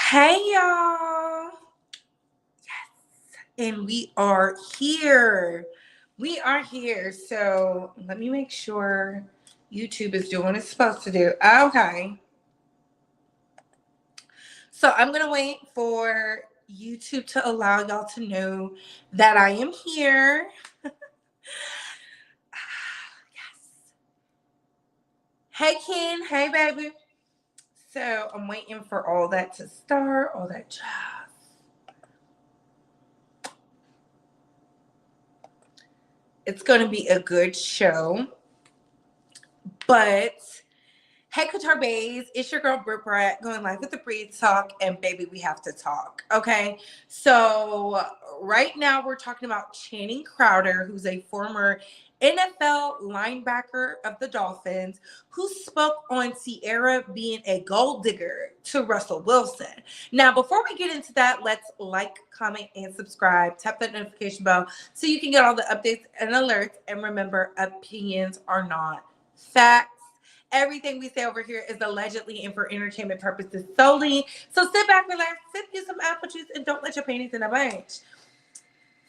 Hey y'all. Yes. And we are here. We are here. So let me make sure YouTube is doing what it's supposed to do. Okay. So I'm going to wait for YouTube to allow y'all to know that I am here. Yes. Hey, Ken. Hey, baby. So I'm waiting for all that to start, all that jazz. It's going to be a good show. But hey, Couture Bays, it's your girl Britt Brett going live with the Breed Talk, and baby, we have to talk. Okay, so right now we're talking about Channing Crowder, who's a former NFL linebacker of the Dolphins, who spoke on Ciara being a gold digger to Russell Wilson. Now, before we get into that, let's like, comment, and subscribe. Tap that notification bell so you can get all the updates and alerts. And remember, opinions are not facts. Everything we say over here is allegedly and for entertainment purposes solely. So sit back, relax, sip you some apple juice, and don't let your panties in a bunch.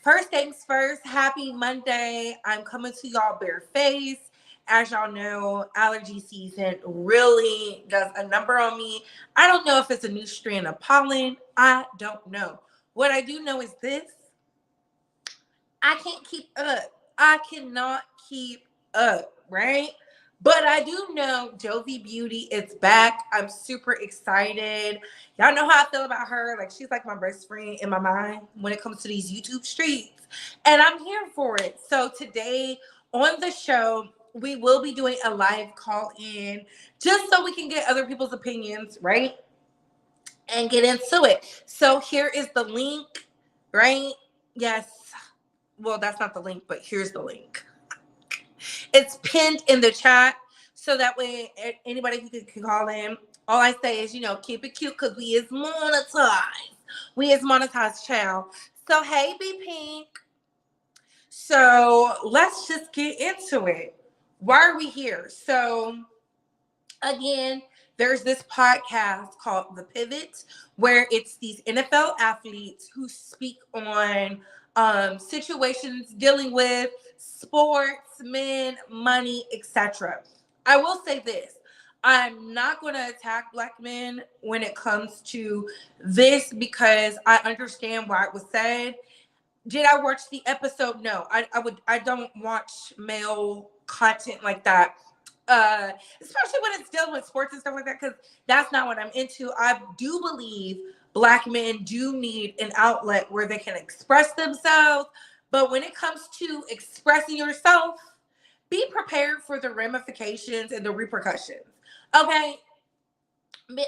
First things first, happy Monday. I'm coming to y'all barefaced. As y'all know, allergy season really does a number on me. I don't know if it's a new strand of pollen. I don't know. What I do know is this. I can't keep up. I cannot keep up, right? But I do know Jovi Beauty is back. I'm super excited. Y'all know how I feel about her. Like, she's like my best friend in my mind when it comes to these YouTube streets. And I'm here for it. So today on the show, we will be doing a live call in just so we can get other people's opinions, right? And get into it. So here is the link, right? Yes. Well, that's not the link, but here's the link. It's pinned in the chat so that way anybody can call in. All I say is, keep it cute because we is monetized. We is monetized channel. So, hey, B Pink. So, let's just get into it. Why are we here? So, again, there's this podcast called The Pivot where it's these NFL athletes who speak on situations dealing with sports, men, money, etc. I will say this. I'm not going to attack black men when it comes to this because I understand why it was said. Did I watch the episode? No. I don't watch male content like that. Especially when it's dealing with sports and stuff like that, because that's not what I'm into. I do believe black men do need an outlet where they can express themselves. But when it comes to expressing yourself, be prepared for the ramifications and the repercussions. Okay?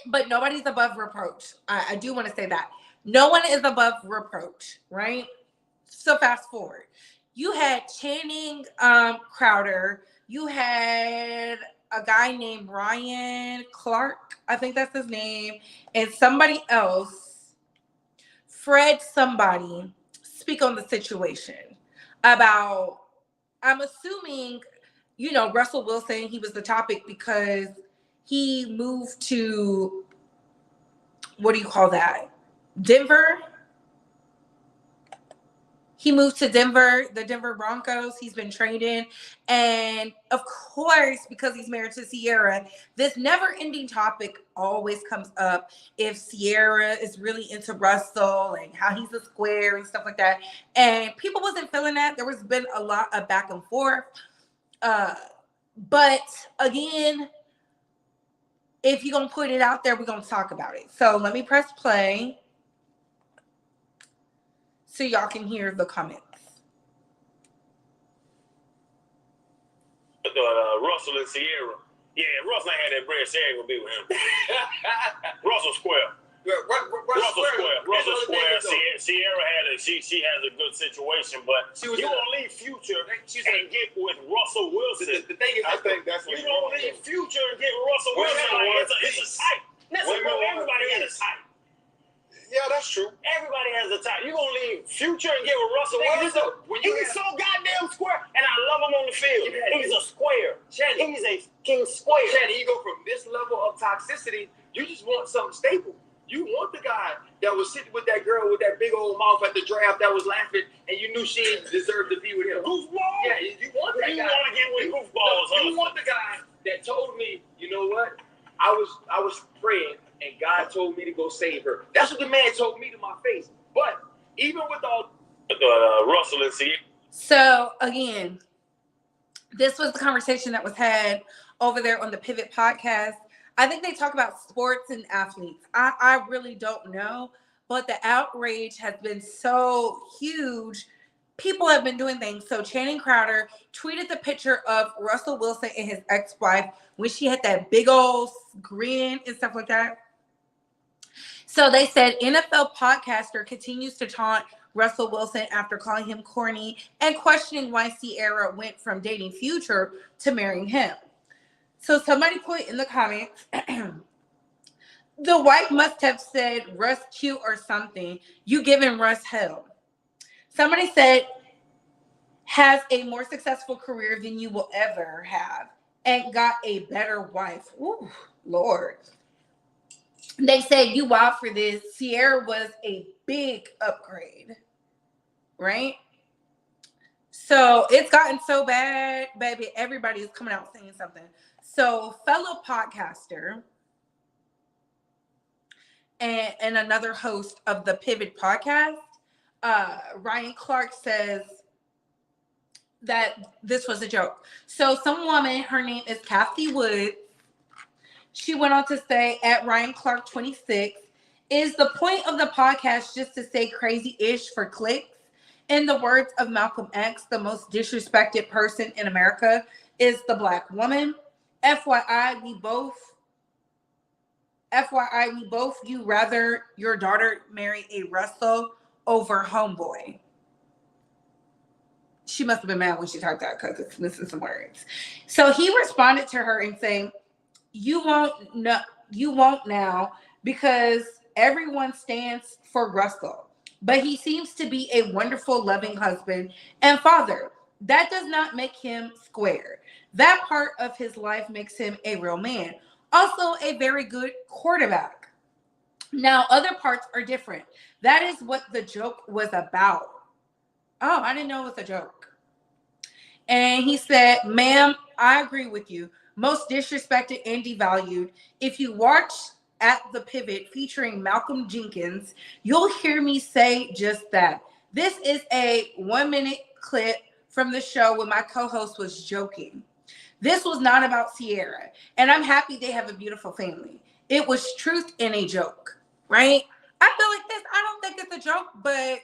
But nobody's above reproach. I do want to say that. No one is above reproach, right? So fast forward. You had Channing Crowder. You had a guy named Ryan Clark. I think that's his name. And somebody else, Fred somebody, speak on the situation about, I'm assuming, Russell Wilson, he was the topic because he moved to, what do you call that? Denver. He moved to Denver, the Denver Broncos. He's been training. And of course, because he's married to Ciara, this never-ending topic always comes up if Ciara is really into Russell and how he's a square and stuff like that. And people wasn't feeling that. There was been a lot of back and forth. But again, if you're going to put it out there, we're going to talk about it. So let me press play so y'all can hear the comments. Russell and Ciara. Yeah, Russell ain't had that bread. Ciara gonna be with him. Russell Square. Russell Square. Ciara she has a good situation, but you gonna leave Future and get with Russell Wilson. The thing is, I think that's what you gonna leave Future and get Russell Wilson. It's a type. Everybody has a type. Yeah, that's true. Everybody has a type. You gonna leave Future and get with Russell Wilson? He's so goddamn square, and I love him on the field. He's a square. He's a king square. He go from this level of toxicity. You just want something stable. You want the guy that was sitting with that girl with that big old mouth at the draft that was laughing, and you knew she deserved to be with him. Goofball? Yeah, you want that guy. You want to get with goofballs. You want the guy that told me, you know what? I was praying, and God told me to go save her. That's what the man told me to my face. But even with all Russell and Ciara. So again, this was the conversation that was had over there on the Pivot podcast. I think they talk about sports and athletes. I really don't know, but the outrage has been so huge. People have been doing things. So Channing Crowder tweeted the picture of Russell Wilson and his ex-wife when she had that big old grin and stuff like that. So they said NFL podcaster continues to taunt Russell Wilson after calling him corny and questioning why Ciara went from dating Future to marrying him. So somebody put in the comments, the wife must have said Russ cute or something. You giving Russ hell. Somebody said, has a more successful career than you will ever have and got a better wife. Ooh, Lord. They said, you wild for this. Ciara was a big upgrade, right? So it's gotten so bad, baby. Everybody is coming out saying something. So fellow podcaster and another host of the Pivot podcast, Ryan Clark, says that this was a joke. So some woman, her name is Kathy Woods, she went on to say at Ryan Clark 26, is the point of the podcast just to say crazy-ish for clicks? In the words of Malcolm X, the most disrespected person in America is the black woman. FYI, we both you rather your daughter marry a Russell over homeboy. She must have been mad when she typed that because it's missing some words. So he responded to her and saying, you won't now because everyone stands for Russell. But he seems to be a wonderful, loving husband and father. That does not make him square. That part of his life makes him a real man. Also, a very good quarterback. Now, other parts are different. That is what the joke was about. Oh, I didn't know it was a joke. And he said, ma'am, I agree with you. Most disrespected and devalued. If you watch at the Pivot featuring Malcolm Jenkins, you'll hear me say just that. This is a 1-minute clip from the show where my co-host was joking. This was not about Ciara, and I'm happy they have a beautiful family. It was truth in a joke, right? I feel like this, I don't think it's a joke, but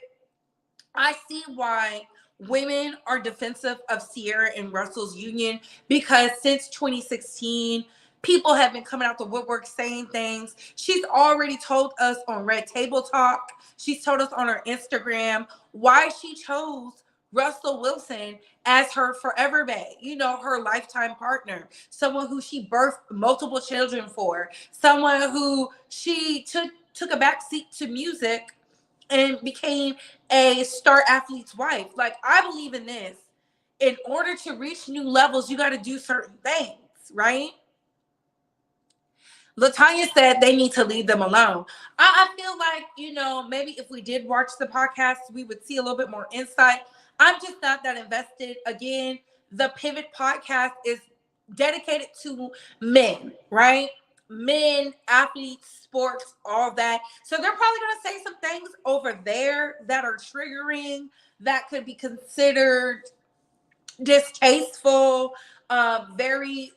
I see why women are defensive of Ciara and Russell's union, because since 2016, people have been coming out the woodwork saying things. She's already told us on Red Table Talk. She's told us on her Instagram why she chose Russell Wilson as her forever bae, her lifetime partner, someone who she birthed multiple children for, someone who she took a back seat to music and became a star athlete's wife. Like, I believe in this. In order to reach new levels, you got to do certain things, right? LaTanya said they need to leave them alone. I feel like, maybe if we did watch the podcast, we would see a little bit more insight. I'm just not that invested. Again, the Pivot podcast is dedicated to men, right? Men, athletes, sports, all that. So they're probably going to say some things over there that are triggering, that could be considered distasteful, very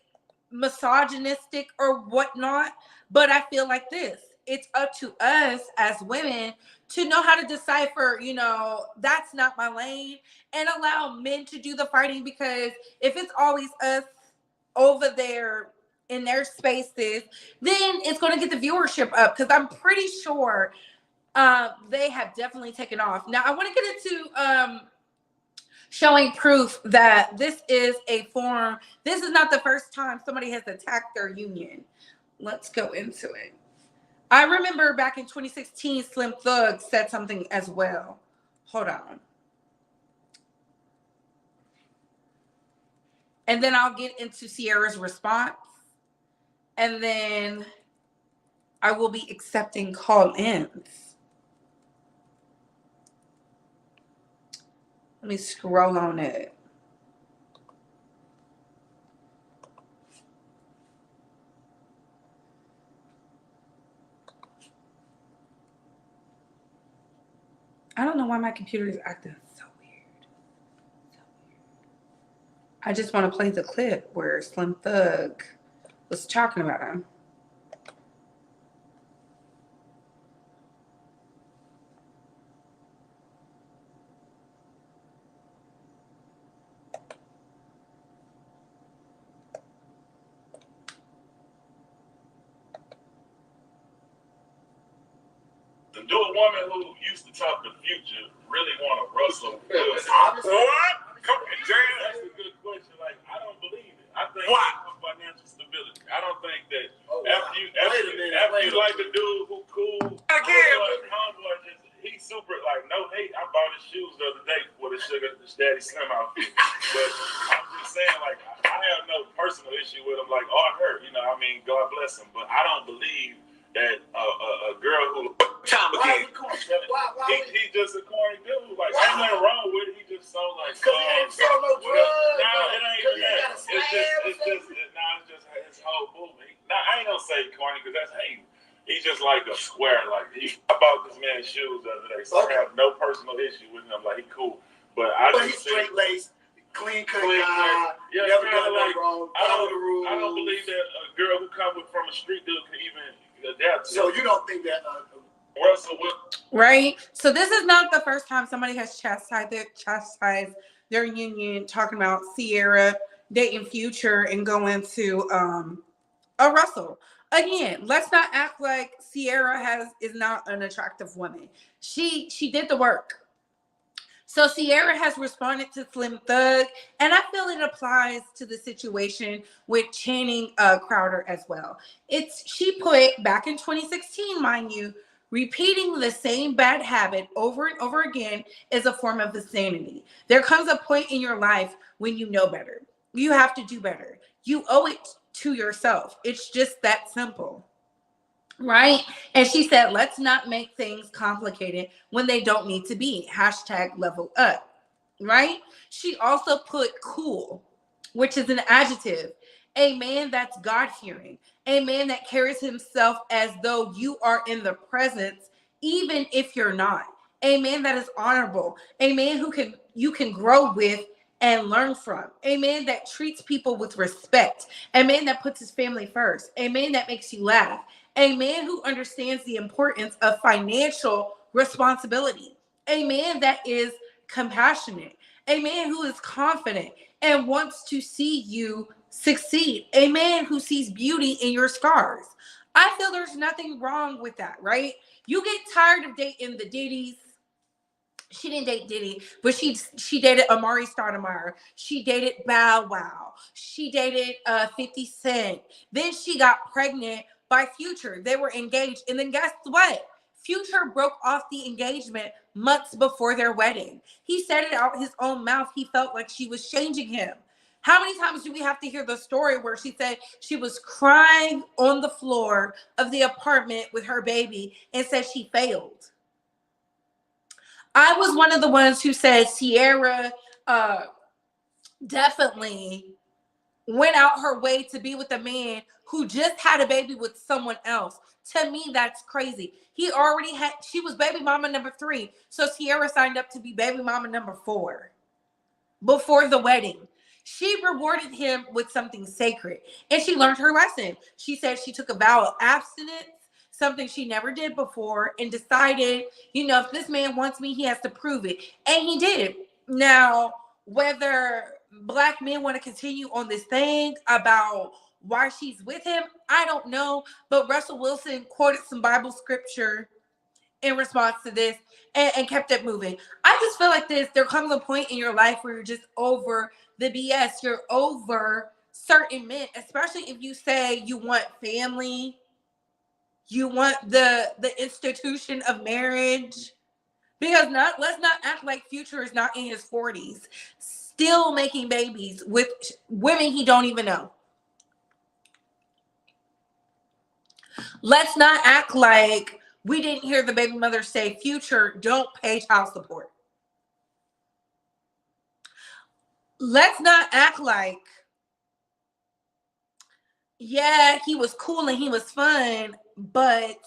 misogynistic or whatnot. But I feel like this, it's up to us as women to know how to decipher, that's not my lane, and allow men to do the fighting. Because if it's always us over there in their spaces, then it's going to get the viewership up, because I'm pretty sure they have definitely taken off. Now, I want to get into showing proof that this is a form. This is not the first time somebody has attacked their union. Let's go into it. I remember back in 2016, Slim Thug said something as well. Hold on. And then I'll get into Ciara's response. And then I will be accepting call-ins. Let me scroll on it. I don't know why my computer is acting so weird. I just want to play the clip where Slim Thug was talking about him. Do a woman who used to talk the future really want to Russell Wilson? What? Come on, Jared. That's a good question. Like, I don't believe it. I think financial stability. I don't think that after you like a dude who cool, homeboy just he's super like no hate. I bought his shoes the other day for the Sugar Daddy Slim outfit. But I'm just saying, like, I have no personal issue with him. Like, her, you know, I mean, God bless him. But I don't believe that a girl who he's just a corny dude. Like, ain't nothing wrong with it. He just so like he ain't so no drugs. No, it ain't even that. It's just his whole movement. Now I ain't gonna say corny because that's hating. He's just like a square. Like I bought this man's shoes the other day, so I have no personal issue with him. Like he cool, but he's straight laced, clean cut guy. Yeah, never done nothing wrong. I don't believe that a girl who comes from a street dude can even. So you don't think that Russell will? Right. So this is not the first time somebody has chastised their union, talking about Ciara dating Future and going to a Russell. Again, let's not act like Ciara is not an attractive woman. She did the work. So Ciara has responded to Slim Thug, and I feel it applies to the situation with Channing Crowder as well. She put back in 2016, mind you, repeating the same bad habit over and over again is a form of insanity. There comes a point in your life when you know better. You have to do better. You owe it to yourself. It's just that simple. Right? And she said, let's not make things complicated when they don't need to be. #level up. Right? She also put cool, which is an adjective. A man that's God-fearing. A man that carries himself as though you are in the presence, even if you're not. A man that is honorable. A man who you can grow with and learn from. A man that treats people with respect. A man that puts his family first. A man that makes you laugh. A man who understands the importance of financial responsibility. A man that is compassionate. A man who is confident and wants to see you succeed. A man who sees beauty in your scars. I feel there's nothing wrong with that, right? You get tired of dating the Diddy's. She didn't date Diddy, but she dated Amari Stoudemire. She dated Bow Wow. She dated 50 Cent. Then she got pregnant by Future. They were engaged. And then guess what? Future broke off the engagement months before their wedding. He said it out his own mouth. He felt like she was changing him. How many times do we have to hear the story where she said she was crying on the floor of the apartment with her baby and said she failed? I was one of the ones who said Ciara definitely went out her way to be with a man who just had a baby with someone else. To me, that's crazy. She was baby mama number 3. So Ciara signed up to be baby mama number 4 before the wedding. She rewarded him with something sacred, and she learned her lesson. She said she took a vow of abstinence, something she never did before, and decided, if this man wants me, he has to prove it. And he did. Now, whether Black men want to continue on this thing about why she's with him, I don't know. But Russell Wilson quoted some Bible scripture in response to this and kept it moving. I just feel like there comes a point in your life where you're just over the BS. You're over certain men, especially if you say you want family, you want the institution of marriage. Because let's not act like Future is not in his 40s, still making babies with women he don't even know. Let's not act like we didn't hear the baby mother say, Future, don't pay child support. Let's not act like, yeah, he was cool and he was fun, but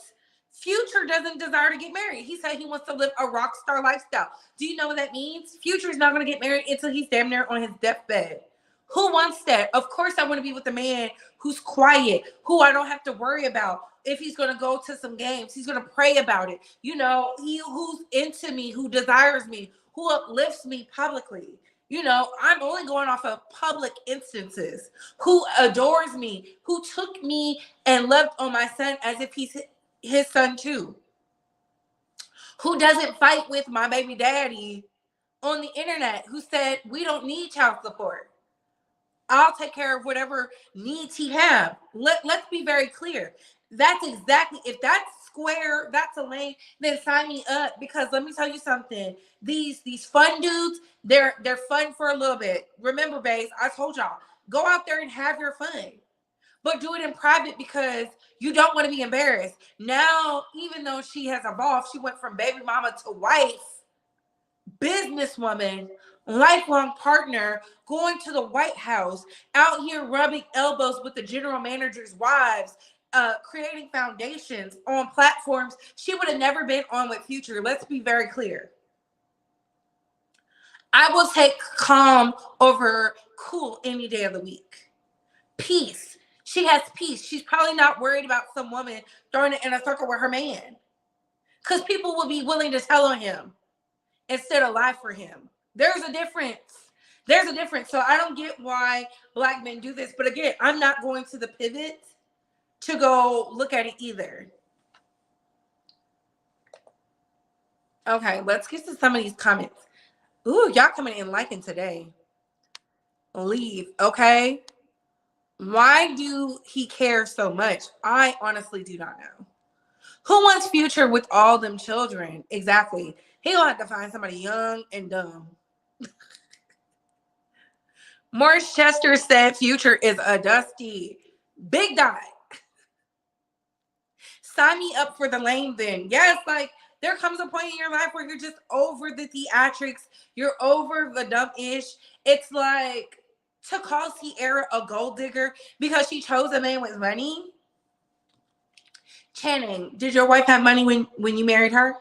Future doesn't desire to get married. He said he wants to live a rock star lifestyle. Do you know what that means? Future is not going to get married until he's damn near on his deathbed. Who wants that? Of course, I want to be with a man who's quiet, who I don't have to worry about. If he's going to go to some games, he's going to pray about it. You know, he who's into me, who desires me, who uplifts me publicly. You know, I'm only going off of public instances. Who adores me, who took me and loved on my son as if he's his son too. Who doesn't fight with my baby daddy on the internet, who said, we don't need child support. I'll take care of whatever needs he have. Let's be very clear. That's exactly, if that's square, that's a lane, then sign me up. Because let me tell you something. These fun dudes, they're fun for a little bit. Remember, babes, I told y'all, go out there and have your fun. But do it in private because you don't want to be embarrassed. Now, even though she has evolved, she went from baby mama to wife, businesswoman, lifelong partner, going to the White House, out here rubbing elbows with the general manager's wives, creating foundations on platforms she would have never been on with Future. Let's be very clear. I will take calm over cool any day of the week. Peace. She has peace. She's probably not worried about some woman throwing it in a circle with her man. Because people will be willing to tell on him instead of lie for him. There's a difference. There's a difference. So I don't get why Black men do this. But again, I'm not going to the pivot to go look at it either. Okay, let's get to some of these comments. Ooh, y'all coming in liking today. Leave, okay? Why do he care so much? I honestly do not know. Who wants Future with all them children? Exactly. He'll have to find somebody young and dumb. Morris Chester said Future is a dusty. Big guy. Sign me up for the lane then. Yes, like there comes a point in your life where you're just over the theatrics. You're over the dumb-ish. It's like to call Ciara a gold digger because she chose a man with money. Channing, did your wife have money when you married her?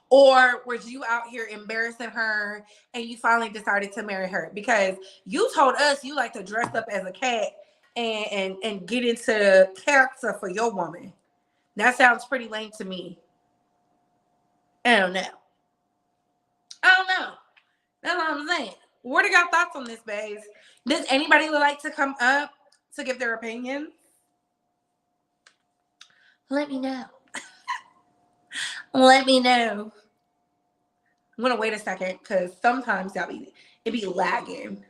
Or was you out here embarrassing her and you finally decided to marry her? Because you told us you like to dress up as a cat and get into character for your woman. That sounds pretty lame to me. I don't know. That's what I'm saying. What are your thoughts on this, babes? Does anybody like to come up to give their opinion? Let me know. Let me know. I'm gonna wait a second because sometimes it be lagging.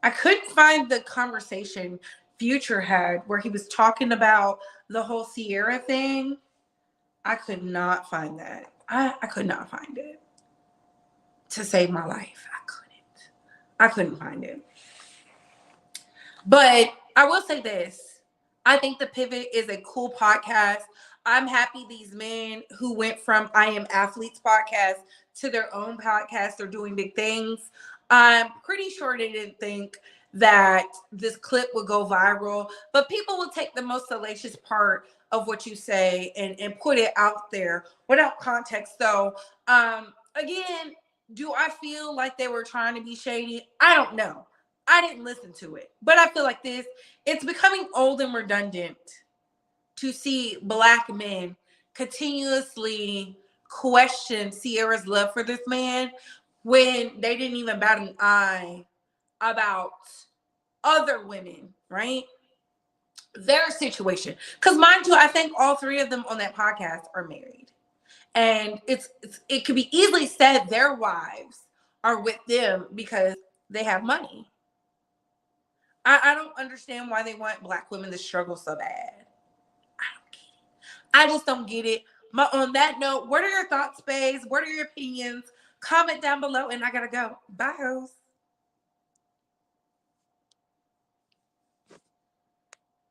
I couldn't find the conversation Future had where he was talking about the whole Ciara thing. I could not find that. I could not find it. To save my life, I couldn't find it. But I will say this. I think The Pivot is a cool podcast. I'm happy these men who went from I Am Athletes podcast to their own podcast are doing big things. I'm pretty sure they didn't think that this clip would go viral, but people will take the most salacious part of what you say and put it out there without context. So, again, do I feel like they were trying to be shady? I don't know. I didn't listen to it, but I feel like it's becoming old and redundant to see Black men continuously question Ciara's love for this man when they didn't even bat an eye about other women, right? Their situation. Because mind you, I think all three of them on that podcast are married. And it could be easily said their wives are with them because they have money. I don't understand why they want Black women to struggle so bad. I don't get it. I just don't get it. But on that note, what are your thoughts, babes? What are your opinions? Comment down below, and I gotta go. Bye, hoes.